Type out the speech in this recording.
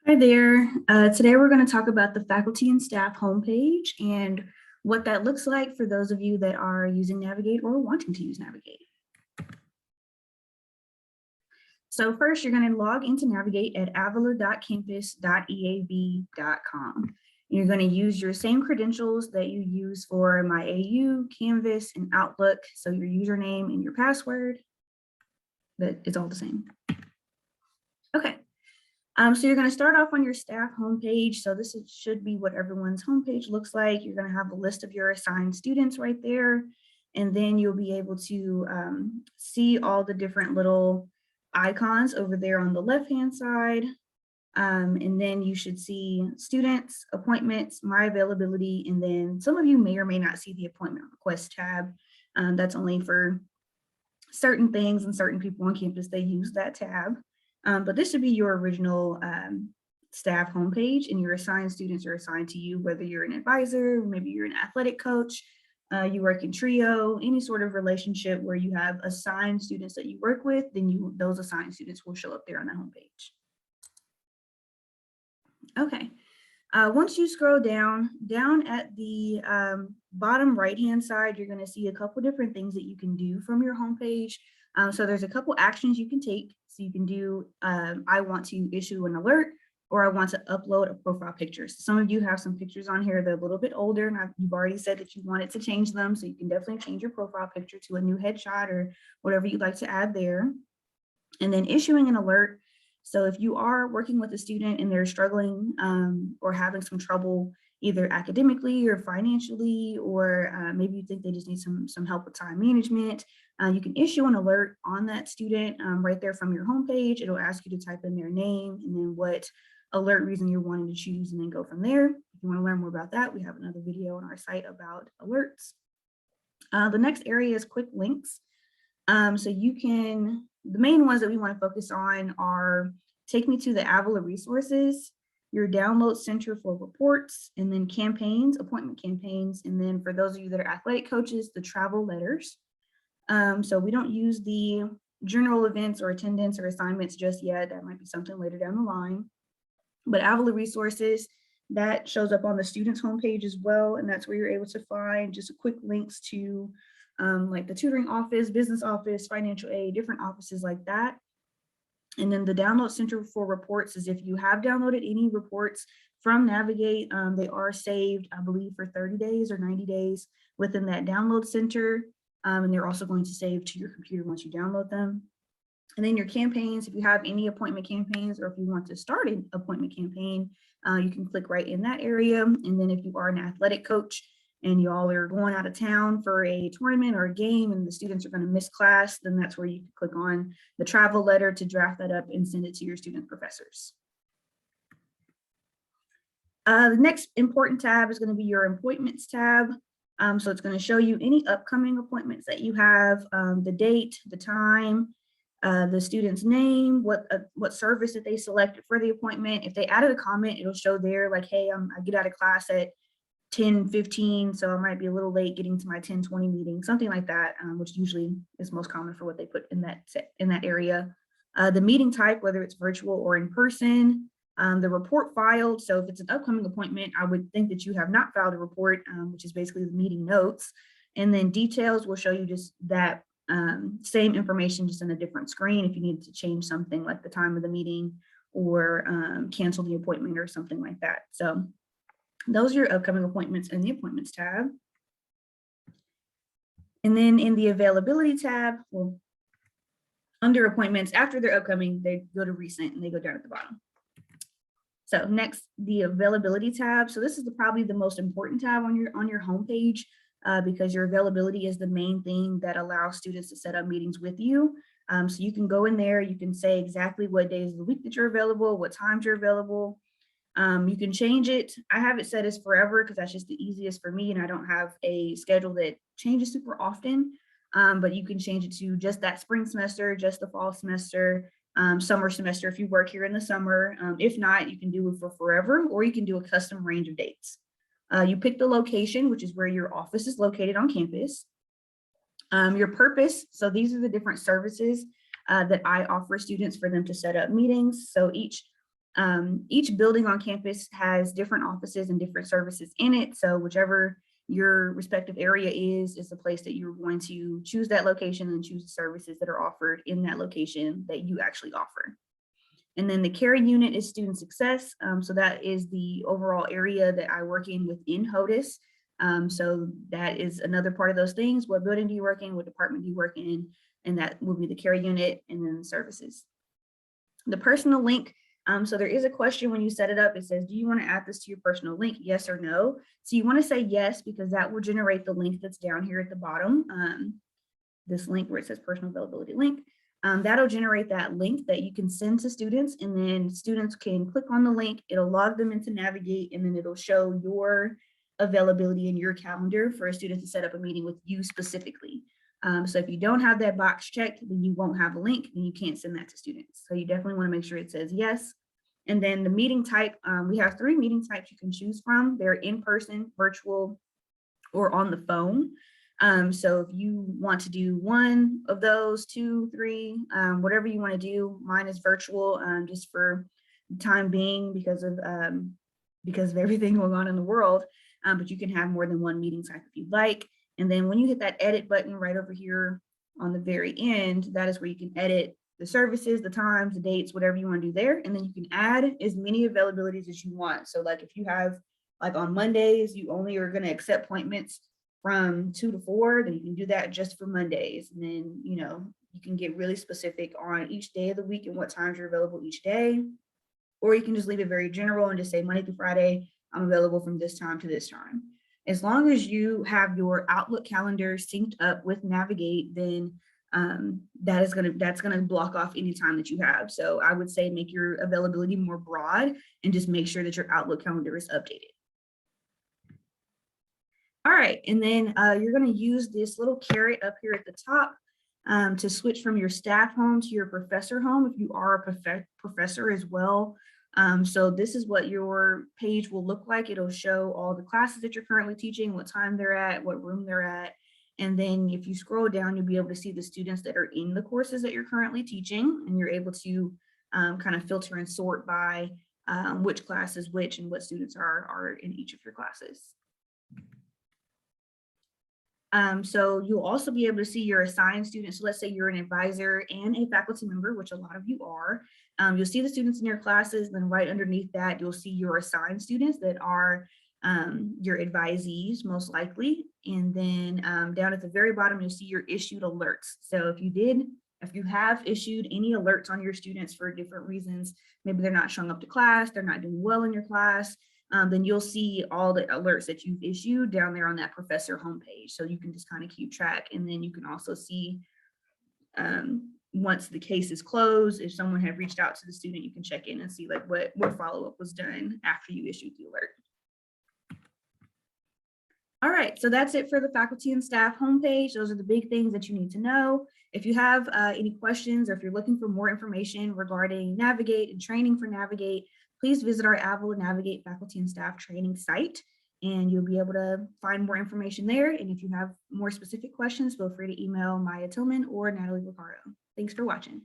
Hi there. Today we're going to talk about the faculty and staff homepage and what that looks like for those of you that are using Navigate or wanting to use Navigate. So first, you're going to log into Navigate at avila.campus.eab.com. You're going to use your same credentials that you use for MyAU, Canvas, and Outlook. So your username and your password, that is all the same. Okay. So you're going to start off on your staff homepage. So should be what everyone's homepage looks like. You're going to have a list of your assigned students right there. And then you'll be able to see all the different little icons over there on the left-hand side. And then you should see students, appointments, my availability, and then some of you may or may not see the appointment request tab. That's only for certain things and certain people on campus, they use that tab. But this should be your original staff homepage, and your assigned students are assigned to you, whether you're an advisor, maybe you're an athletic coach, you work in trio, any sort of relationship where you have assigned students that you work with, then those assigned students will show up there on the homepage. Okay. Once you scroll down at the bottom right-hand side, you're going to see a couple different things that you can do from your homepage. So there's a couple actions you can take. So you can do, I want to issue an alert, or I want to upload a profile picture. So some of you have some pictures on here that are a little bit older, and you've already said that you wanted to change them. So you can definitely change your profile picture to a new headshot or whatever you'd like to add there. And then issuing an alert. So if you are working with a student and they're struggling or having some trouble either academically or financially, or maybe you think they just need some help with time management, you can issue an alert on that student right there from your homepage. It'll ask you to type in their name and then what alert reason you're wanting to choose, and then go from there. If you want to learn more about that, we have another video on our site about alerts. The next area is quick links. So you can, the main ones that we want to focus on are Take Me to the Avila Resources, your download center for reports, and then campaigns, appointment campaigns, and then for those of you that are athletic coaches, the travel letters. So we don't use the general events or attendance or assignments just yet. That might be something later down the line. But Avila Resources, that shows up on the students' homepage as well, and that's where you're able to find just quick links to like the tutoring office, business office, financial aid, different offices like that. And then the download center for reports is if you have downloaded any reports from Navigate, they are saved, I believe, for 30 days or 90 days within that download center. And they're also going to save to your computer once you download them. And then your campaigns, if you have any appointment campaigns, or if you want to start an appointment campaign, you can click right in that area. And then if you are an athletic coach and y'all are going out of town for a tournament or a game and the students are going to miss class, then that's where you can click on the travel letter to draft that up and send it to your student professors. The next important tab is going to be your appointments tab. So it's going to show you any upcoming appointments that you have, the date, the time, the student's name, what service that they selected for the appointment. If they added a comment, it'll show there like, hey, I get out of class at 10:15, so I might be a little late getting to my 10:20 meeting, something like that, which usually is most common for what they put in that area. The meeting type, whether it's virtual or in person, the report filed. So if it's an upcoming appointment, I would think that you have not filed a report, which is basically the meeting notes. And then details will show you just that same information, just in a different screen if you need to change something like the time of the meeting or cancel the appointment or something like that. So those are your upcoming appointments in the appointments tab. And then in the availability tab, well, under appointments, after they're upcoming, they go to recent and they go down at the bottom. So next, the availability tab. So this is probably the most important tab on your homepage because your availability is the main thing that allows students to set up meetings with you. So you can go in there, you can say exactly what days of the week that you're available, what times you're available. You can change it. I have it set as forever because that's just the easiest for me, and I don't have a schedule that changes super often. But you can change it to just that spring semester, just the fall semester, summer semester if you work here in the summer. If not, you can do it for forever, or you can do a custom range of dates. You pick the location, which is where your office is located on campus. Your purpose. So these are the different services that I offer students for them to set up meetings. So each Each building on campus has different offices and different services in it. So whichever your respective area is the place that you're going to choose that location and choose the services that are offered in that location that you actually offer. And then the CARE unit is student success. So that is the overall area that I work in within HOTUS. So that is another part of those things. What building do you work in? What department do you work in? And that will be the CARE unit and then the services. The personal link. So there is a question when you set it up. It says, do you want to add this to your personal link? Yes or no. So you want to say yes, because that will generate the link that's down here at the bottom. This link where it says personal availability link. That'll generate that link that you can send to students, and then students can click on the link. It'll log them into Navigate, and then it'll show your availability in your calendar for a student to set up a meeting with you specifically. So if you don't have that box checked, then you won't have a link and you can't send that to students. So you definitely want to make sure it says yes. And then the meeting type, we have 3 meeting types you can choose from. They're in person, virtual, or on the phone. So if you want to do one of those, 2, 3, whatever you want to do, mine is virtual, just for the time being because of everything going on in the world. But you can have more than one meeting type if you'd like. And then when you hit that edit button right over here on the very end, that is where you can edit the services, the times, the dates, whatever you want to do there. And then you can add as many availabilities as you want. So like if you have, like on Mondays, you only are going to accept appointments from 2 to 4, then you can do that just for Mondays. And then, you know, you can get really specific on each day of the week and what times you're available each day. Or you can just leave it very general and just say Monday through Friday, I'm available from this time to this time. As long as you have your Outlook calendar synced up with Navigate, then that's gonna block off any time that you have. So I would say make your availability more broad and just make sure that your Outlook calendar is updated. All right, and then you're gonna use this little caret up here at the top to switch from your staff home to your professor home if you are a professor as well. So this is what your page will look like. It'll show all the classes that you're currently teaching, what time they're at, what room they're at. And then if you scroll down, you'll be able to see the students that are in the courses that you're currently teaching, and you're able to kind of filter and sort by which class is which and what students are in each of your classes. So you'll also be able to see your assigned students. So let's say you're an advisor and a faculty member, which a lot of you are. You'll see the students in your classes, then right underneath that, you'll see your assigned students that are your advisees, most likely. And then down at the very bottom, you'll see your issued alerts. So if you have issued any alerts on your students for different reasons, maybe they're not showing up to class, they're not doing well in your class, then you'll see all the alerts that you've issued down there on that professor homepage. So you can just kind of keep track. And then you can also see once the case is closed, if someone had reached out to the student, you can check in and see like what follow-up was done after you issued the alert. All right, so that's it for the faculty and staff homepage. Those are the big things that you need to know. If you have any questions or if you're looking for more information regarding Navigate and training for Navigate, please visit our Avila Navigate faculty and staff training site, and you'll be able to find more information there. And if you have more specific questions, feel free to email Maya Tillman or Natalie Ricardo. Thanks for watching.